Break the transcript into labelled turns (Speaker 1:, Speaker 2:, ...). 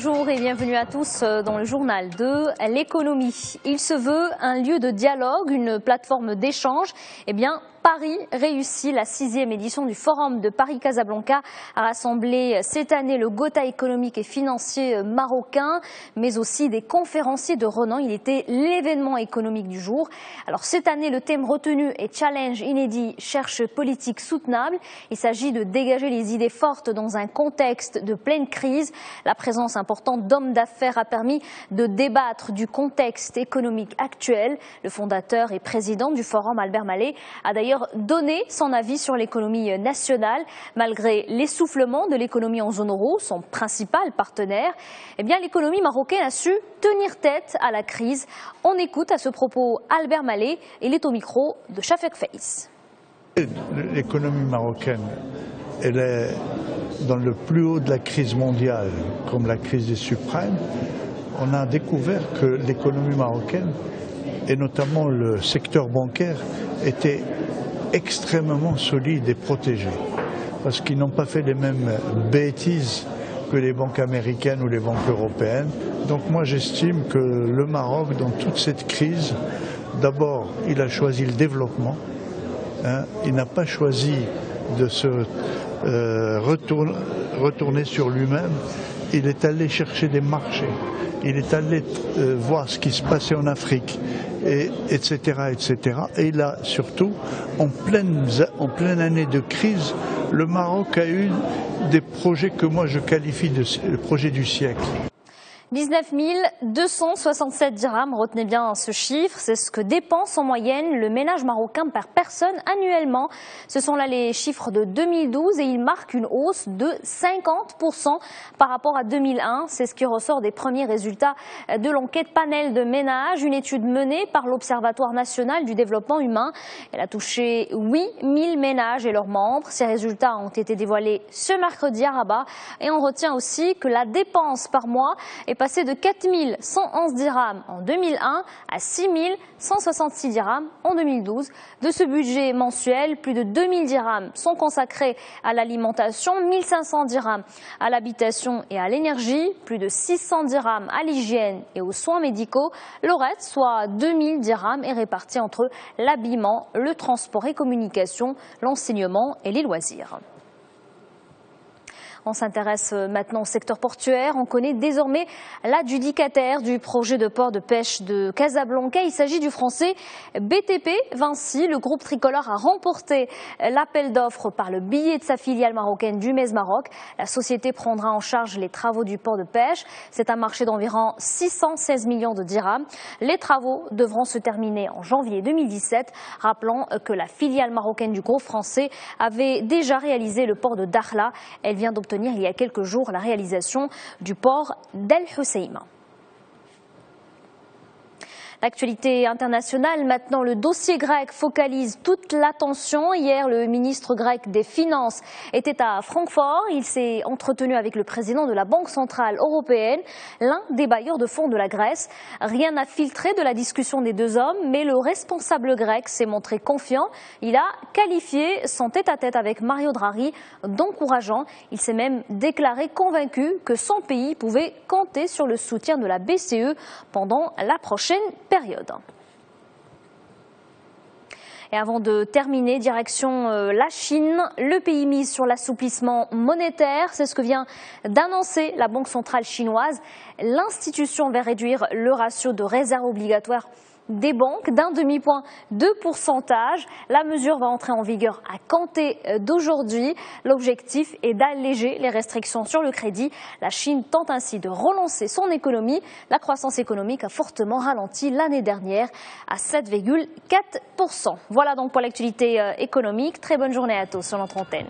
Speaker 1: bonjour et bienvenue à tous dans le journal de l'économie. Il se veut un lieu de dialogue, une plateforme d'échange. Eh bien, Paris réussit la 6e édition du Forum de Paris-Casablanca à rassembler cette année le Gotha économique et financier marocain, mais aussi des conférenciers de renom. Il était l'événement économique du jour. Alors cette année, le thème retenu est Challenge inédit, cherche politique soutenable. Il s'agit de dégager les idées fortes dans un contexte de pleine crise. La présence importante d'hommes d'affaires a permis de débattre du contexte économique actuel. Le fondateur et président du Forum, Albert Mallet, a d'ailleurs donné son avis sur l'économie nationale. Malgré l'essoufflement de l'économie en zone euro, son principal partenaire, eh bien, l'économie marocaine a su tenir tête à la crise. On écoute à ce propos Albert Mallet. Il est au micro de Shafek Faiz.
Speaker 2: L'économie marocaine, elle est dans le plus haut de la crise mondiale, comme la crise des subprimes. On a découvert que l'économie marocaine, et notamment le secteur bancaire, était extrêmement solide et protégé, parce qu'ils n'ont pas fait les mêmes bêtises que les banques américaines ou les banques européennes. Donc moi j'estime que le Maroc, dans toute cette crise, d'abord il a choisi le développement, il n'a pas choisi de se retourner sur lui-même. Il est allé chercher des marchés, il est allé voir ce qui se passait en Afrique, etc., etc. Et là, surtout, en pleine année de crise, le Maroc a eu des projets que moi je qualifie de projet du siècle.
Speaker 1: 19 267 dirhams, retenez bien ce chiffre, c'est ce que dépense en moyenne le ménage marocain par personne annuellement. Ce sont là les chiffres de 2012 et ils marquent une hausse de 50% par rapport à 2001. C'est ce qui ressort des premiers résultats de l'enquête panel de ménage, une étude menée par l'Observatoire national du développement humain. Elle a touché 8000 ménages et leurs membres. Ces résultats ont été dévoilés ce mercredi à Rabat et on retient aussi que la dépense par mois est passé de 4 111 dirhams en 2001 à 6 166 dirhams en 2012. De ce budget mensuel, plus de 2 000 dirhams sont consacrés à l'alimentation, 1 500 dirhams à l'habitation et à l'énergie, plus de 600 dirhams à l'hygiène et aux soins médicaux. Le reste, soit 2 000 dirhams, est réparti entre l'habillement, le transport et communication, l'enseignement et les loisirs. On s'intéresse maintenant au secteur portuaire. On connaît désormais l'adjudicataire du projet de port de pêche de Casablanca. Il s'agit du français BTP Vinci. Le groupe tricolore a remporté l'appel d'offres par le biais de sa filiale marocaine Dumez Maroc. La société prendra en charge les travaux du port de pêche. C'est un marché d'environ 616 millions de dirhams. Les travaux devront se terminer en janvier 2017. Rappelons que la filiale marocaine du groupe français avait déjà réalisé le port de Dakhla. Elle vient d'obtenir il y a quelques jours la réalisation du port d'El Hoceima. L'actualité internationale, maintenant le dossier grec focalise toute l'attention. Hier, le ministre grec des Finances était à Francfort. Il s'est entretenu avec le président de la Banque centrale européenne, l'un des bailleurs de fonds de la Grèce. Rien n'a filtré de la discussion des deux hommes, mais le responsable grec s'est montré confiant. Il a qualifié son tête-à-tête avec Mario Draghi d'encourageant. Il s'est même déclaré convaincu que son pays pouvait compter sur le soutien de la BCE pendant la prochaine période. Et avant de terminer, direction la Chine, le pays mise sur l'assouplissement monétaire. C'est ce que vient d'annoncer la Banque centrale chinoise. L'institution va réduire le ratio de réserve obligatoire des banques d'un demi-point de pourcentage. La mesure va entrer en vigueur à compter d'aujourd'hui. L'objectif est d'alléger les restrictions sur le crédit. La Chine tente ainsi de relancer son économie. La croissance économique a fortement ralenti l'année dernière à 7,4%. Voilà donc pour l'actualité économique. Très bonne journée à tous sur notre antenne.